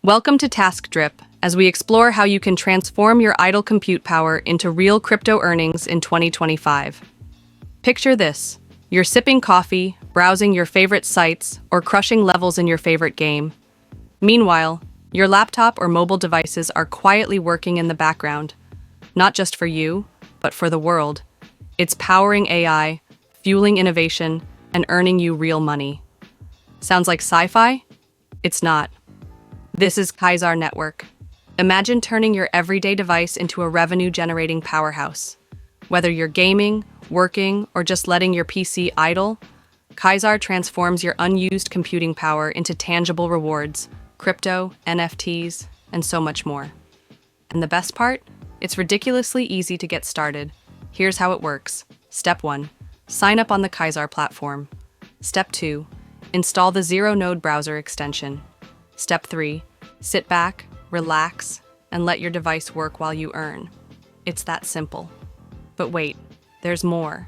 Welcome to Taskdrip, as we explore how you can transform your idle compute power into real crypto earnings in 2025. Picture this: you're sipping coffee, browsing your favorite sites, or crushing levels in your favorite game. Meanwhile, your laptop or mobile devices are quietly working in the background, not just for you, but for the world. It's powering AI, fueling innovation, and earning you real money. Sounds like sci-fi? It's not. This is Kaisar Network. Imagine turning your everyday device into a revenue-generating powerhouse. Whether you're gaming, working, or just letting your PC idle, Kaisar transforms your unused computing power into tangible rewards, crypto, NFTs, and so much more. And the best part? It's ridiculously easy to get started. Here's how it works. Step 1. Sign up on the Kaisar platform. Step 2. Install the ZeroNode browser extension. Step 3. Sit back, relax, and let your device work while you earn. It's that simple. But wait, there's more.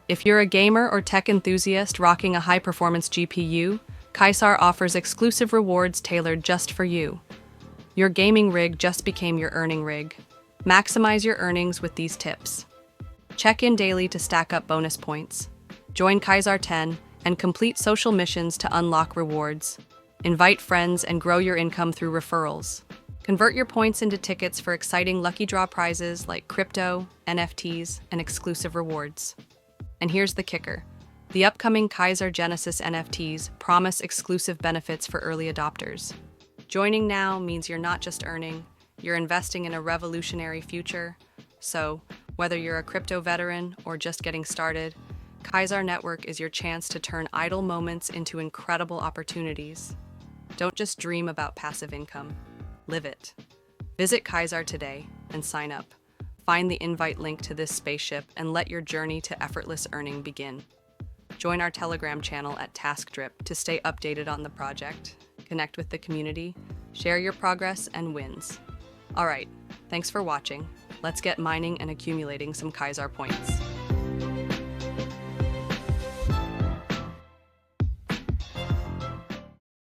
If you're a gamer or tech enthusiast rocking a high-performance GPU, Kaisar offers exclusive rewards tailored just for you. Your gaming rig just became your earning rig. Maximize your earnings with these tips. Check in daily to stack up bonus points. Join Kaisar 10 and complete social missions to unlock rewards. Invite friends and grow your income through referrals. Convert your points into tickets for exciting lucky draw prizes like crypto, NFTs, and exclusive rewards. And here's the kicker. The upcoming Kaisar Genesis NFTs promise exclusive benefits for early adopters. Joining now means you're not just earning, you're investing in a revolutionary future. So, whether you're a crypto veteran or just getting started, Kaisar Network is your chance to turn idle moments into incredible opportunities. Don't just dream about passive income. Live it. Visit Kaisar today and sign up. Find the invite link to this spaceship and let your journey to effortless earning begin. Join our Telegram channel at Taskdrip to stay updated on the project. Connect with the community, share your progress and wins. All right, thanks for watching. Let's get mining and accumulating some Kaisar points.